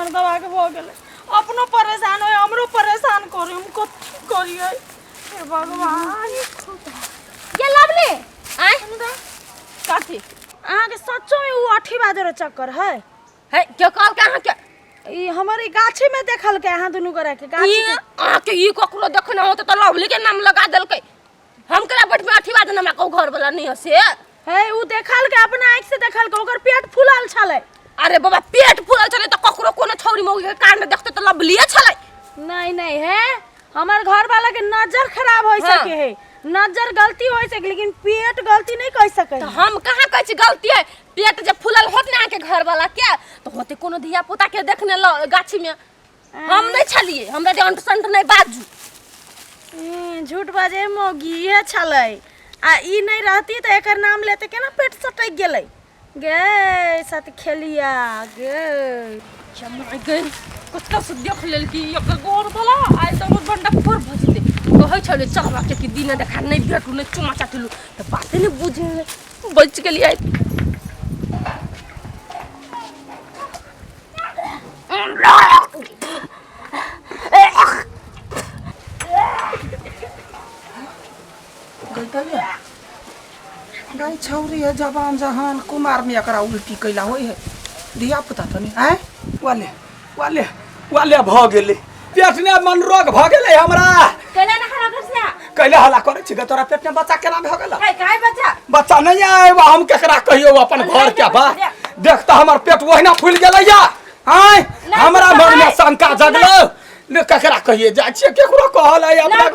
हमर दवा के भ गेले अपनो परेशान होय हमरो परेशान करे हम कथि करिए हे भगवान ये लवली आय काठी अहाँ के सच्चो में उ अठी बाजर चक्कर है क्या कहल के अहाँ के ई हमारी गाछी में देखल के अहाँ दुनु करे के गाछी ये अहाँ के ई ककरो देखना होत त लवली के नाम लगा देलकै हम करा बट में अठी बाजन हमरा को घर वाला नहीं हसे है उ देखल के अपना आंख से देखल के ओकर पेट फुलाल छले अरे बाबा पेट फुलल छले त ककरो कोनो छौरी मौगी के कान में देखते त लवलिए छले नहीं है हमार घर वाला के नजर खराब हो सके है नजर गलती हो सके लेकिन पेट गलती नहीं कह सके तो हम कहां कहै छी गलती है पेट जब फुलल होत ना के घर वाला के तो होते कोनो धिया पुता के देखने गाछी में हम नहीं छलिए हमरा जे अंटसंट नहीं बाजू झूठ बाजे मौगी है छले आ ई नहीं रहती तो एकर नाम लेते केना पेट सटक गेलै गे साथ खेलिया गे जमा गई कत्ता से देख लेल की एक गोर वाला आइ त बहुत बंडा फोर भजते कहै छले चलबा के दिन देखा नहीं भेटू नहीं चुमा चाटलू त बाते नहीं बुझे बच गेली आइ गाय छौरी है जवान जहान कुमार में एकरा उल्टी कैला होय है धिया पुता त नहीं आय वाले वाले वाले भ गेले पेट में मन रोग भ गेले हमरा केला ना खरा करसिया कैले हला करे छी तोरा पेट में बच्चा केना भ गेल काय बच्चा बच्चा नहीं आय हम केकरा कहियो अपन घर के बा देखता हमर पेट ओहिना फूल गेलै या आय हमरा मन में शंका जगलो ने केकरा कहिए जाय छी केकरो कहल है अपना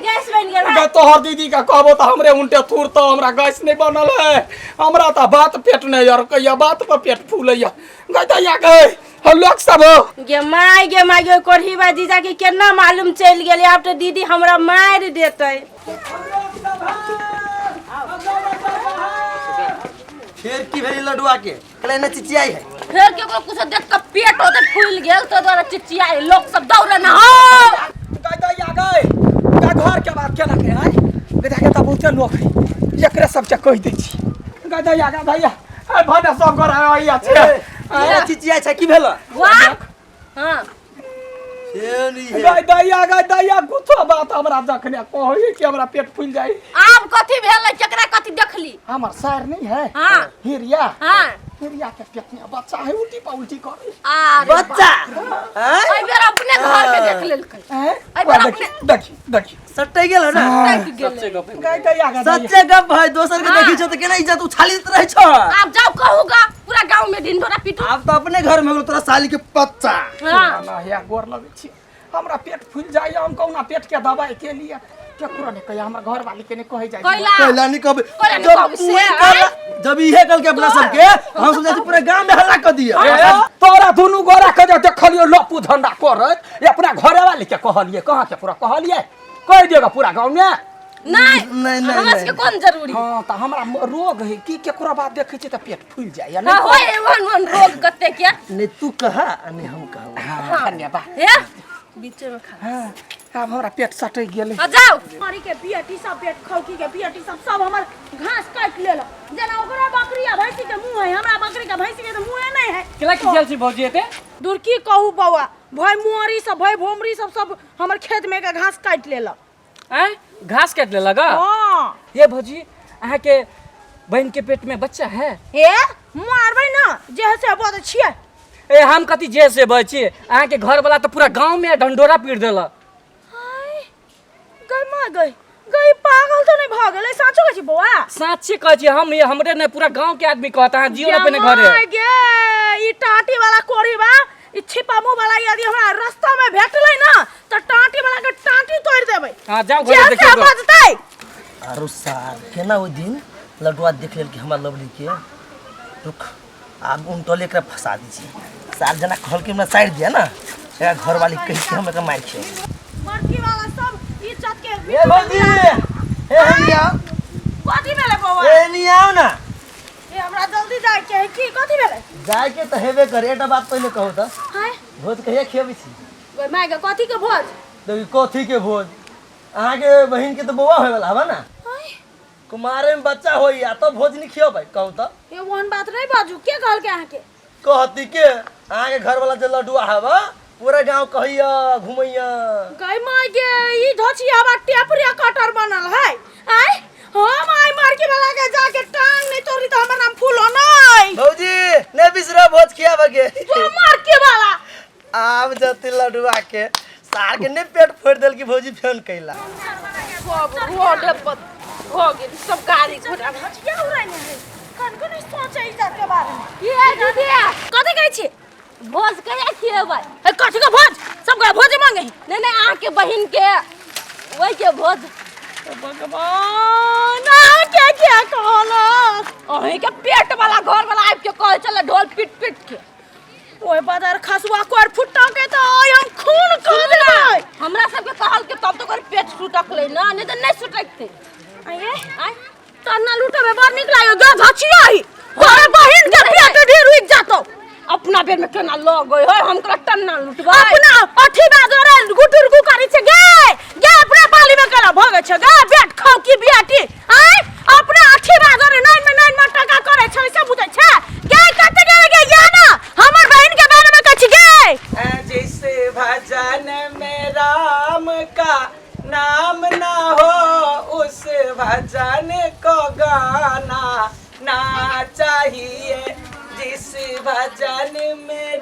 गैस बन गेल गे तोहर दीदी का कहबो त हमरे उनटे थूर तो हमरा गैस नहीं बनल है हमरा त बात पेट नहीं यार कहिया बात पर पेट फूलैया गे दैया गे हम लोग सब गे माय कोरही बाजी जाके केना मालूम चल गेले अब तो दीदी हमरा मार देतै फिर की भेली लडुआ के कले न चिचियाई है फिर केकरो कुछ देख के पेट होते फूल गेल तो द्वारा चिचियाई लोग सब दौड़े ना हो गे दैया गे घर के बात केना के है गे देखे त बहुते लोग है एकरे सब के कह दै छी गे दैया भैया ए भने सब घर आइया छे ये चिचियाई छै की भेल वाह हां गे दैया कुछो बात हमरा जखने कहै कि हमरा पेट फूल जाई आप कथि भेल केकरा कथि देखली हमर सर नहीं है हां हिरिया हां हिरिया के पेट में बच्चा है उल्टी पा उल्टी करे बच्चा आई बेर अपने घर में देख लेलकै आई बेर अपने देखी सट्टे गेल ना गे दैया सच्चे गप भाई दोसर के देखी छ त केना इज्जत उछालित रह छ आप जाओ कहूगा पूरा गांव में ढिंढोरा पीटू आप तो अपने घर में हो तोरा साली के बच्चा हां ना या गोर लगे छी हमरा पेट फूल जाय हम कौना पेट के दवाई के लिए केकरो ने कहिया हमर घर वाली के ने कहि जाय कहला नहीं कब से जब इहे कल के अपना सब के हम सोचे पूरे गांव में हल्ला कर दिया तोरा दुनु गोरा के जे देखलियो लपू धंधा करत ये अपना घरे वाली के कहलिए कहां के पूरा कहलिए कह देगा पूरा गांव में नहीं हमरा के कोन जरूरी हां त हमरा रोग है की केकरो बात देखे छी त पेट फूल जाय या ना होय वन रोग कते के नहीं तू कहा नहीं हम कहूं हां धन्यवाद हे बीच में खा हां अब हमरा पेट सटै गेलै जाओ मारी के पियटी सब पेट खौकी के पियटी सब हमर घास काट लेला जना ओकरा बकरी आ भैंसी के मुंह है हमरा बकरी के भैंसी के तो मुंह नहीं है केला की चल छी भौजी एते दूर की कहू बौआ भाई मुआरी सब भाई भोमरी सब हमर खेत में के घास काट लेला हैं घास काट ले लगा हां ये भौजी अहाँ के बहन के पेट में बच्चा है हे मारबै ना जे से बहुत छिए ए हम कथि जे से बची अहाँ के घर वाला तो पूरा गांव में ढंडोरा पीट देला हाय गई पागल तो नहीं भ गेलै साचो कहै छी बौआ साच्ची कहै छी हम ये हमरे ने पूरा गांव के आदमी कहता है जियो अपने घरे गे ई टाटी वाला कोरी बा ई छिपा मुंह वाला यदि हमरा रास्ता में भेटलै ना त टाटी वाला के टाटी तोड़ देबै हां जाओ घरे देखियो क्या बजतै आरो सार केना ओ दिन लडुआ देख लेल कि हमरा लवली के रुक आब उन टोले एकरा फंसा दी छी सार जना कहल के हमरा साइड दिया ना ए घर वाली कहि के हम एकरा मार छै मरकी वाला सब इज्जत के ए भौजी ए हनिया कथि भेलै बौआ ए नहीं आओ ना ए हमरा जल्दी जाय के है की कथि भेलै जाय के त हेबे करे एटा बात पहले कहू त हाय भोज कहिया खेबै छी गई माय के कथि के भोज देखी कथी के भोज अहाँ के बहिन के तो बौआ होय वाला हवा ना हाय कुमारे में बच्चा होई आ तो भोज नहीं खियो भाई कहू त ये वन बात नहीं बाजू के कहल के आके कहती के आगे घर वाला जे लडुआ हवा पूरा गांव कहिया घुमैया। गई माय गे ई धोचिया बा टेपरिया कटर बनल है आय हम आई मार के वाला के जाके टांग नहीं तोरी तो हमर नाम फूलो नहीं भौजी ने बिसरा भोज खिया बगे तो मार के वाला आम जति लडुआ के सार के ने पेट फोड़ देल की भौजी फेन कैला। सब रोड पर हो गए सब गाड़ी घोड़ा क्या हो रहा है कन नहीं सोचे इज्जत के बारे में ये दीदी कथि कहै छी भोज कहिया खिएबै ए कथि का भोज सब का भोज मांगे नहीं आहाँ के बहिन के वही के भोज भगवान आ क्या कहला अहीं के पेट वाला घर वाला आबि के कहे चल ढोल पीट पीट के ओए बादर खसुआ कोर फुट्टा के तो हम खून कर देबै हमरा सब के कहल के तब तो कर पेट सुटक ले ना नहीं तो नहीं सुटकते आये आय तना लूटे में बाहर निकलायो गा धचिया ही तोरे बहिन के पेट ढेर रुक जातो अपना बेर में केना लग गई हो हम करा टन्ना लुटबै अपना अठी बाजरे गुटुर गु करै छै गे अपने पाली में कला भगे छै गे पेट खाउ की बियाटी आय अपने अठी बाजरे नाइन में टका करे छै से बुझै छै गे कते गे या ना हमर बहिन के बारे में कछ गे जिस भजन में राम का नाम ना हो उस भजन को गाना ना चाहिए। जिस भजन में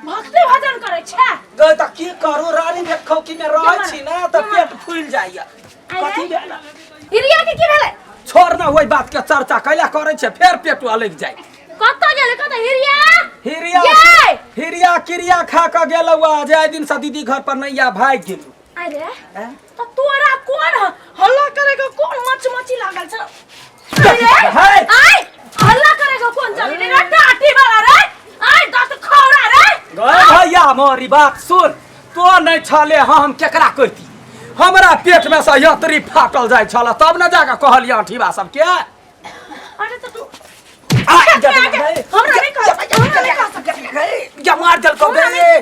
भक्ति भजन करे छै गए त की करू रानी देखौ कि में रहै छी ना त पेट फूल जाइया कथि भेल हिरिया के की भेलै छोड़ ना ओइ बात के चर्चा कैला करे छै फेर पेट अलग जाय कत गेलै कत हिरिया हिरिया ये! हिरिया क्रिया खा के गेलौ जाय दिन से दीदी घर पर नैया भाग गेलौ। अरे तो तोरा कौन हल्ला करेगा कौन मची लागल छ अरे हाय आय हल्ला करेगा कौन चली रे टाटी वाला रे आय दत खौरा रे गए भैया मोरी बात सुन तो नहीं छले हम केकरा कहती हमरा पेट में से यतरी फाटल जाय छल तब न जाके कहलिया ठीबा सब के अरे तो तू हमरा नहीं कह सकते या मार दल को गए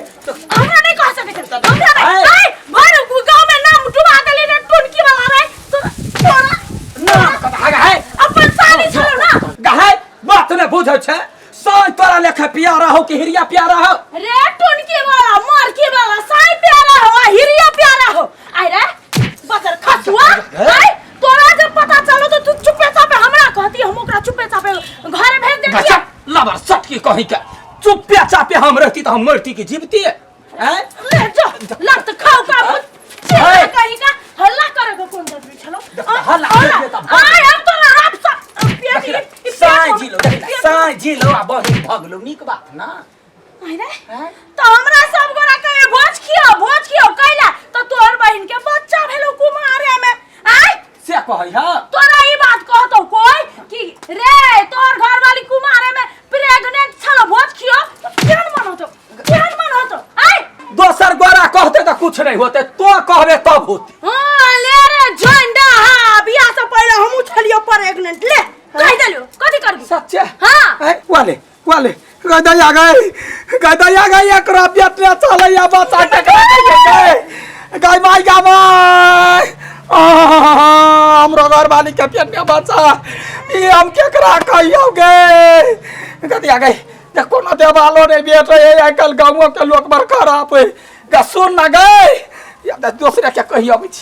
हमरा नहीं कह सकते हमरा नहीं आय भर गांव में नाम डुबा देली रे टुनकी वाला रे तोरा ना कहा है अपन साली छलो ना गहे बात ने बुझै छै साई तोरा लेखे प्यारा हो कि हिरिया प्यारा हो रे टुनकी वाला मारकी वाला साई प्यारा हो हिरिया प्यारा हो आय रे बजर खसुआ आय तोरा जब पता चलो तो तू चुपे चापे हमरा कहती हम ओकरा चुपे चापे घरे भेज देती लबर सट की कहि के चुपे चापे हम रहती तो हम मरती की जीवती है ले जा लत खाओ का मुझे कहीं का हल्ला करेगा कौन जरूरी चलो हल्ला आय हम तो रात सा पेटी साई जिलो आ बहिन भगलो नीक बात ना आय रे तो हमरा सब गोरा कहे भोज खियो कैला तो तोर बहिन के बच्चा भेलो कुमारे में आय से कहै हा तोरा ई बात कहतो कोई कि रे तोर घर वाली कुमारे में प्रेग्नेंट छलो भोज खियो तो केहन मन होतो आय दोसर गोरा कहते तो कुछ नहीं होते तो कहबे तब होते हां ले रे झंडा हां बियाह से पहले हमहु छलियो प्रेग्नेंट ले कह देलियो कथि करबी सच्चे हां वाले गदया गई एकरा पेट ने चलैया बच्चा के गई माई गा माई हमरो घर वाली के पेट में बच्चा ई हम केकरा कहियो गे गदया गई देखो ना देवालो रे बेट रे आजकल गांवों के लोग बड़ खराब है गा सुन ना गई या दूसरे के कहियो छी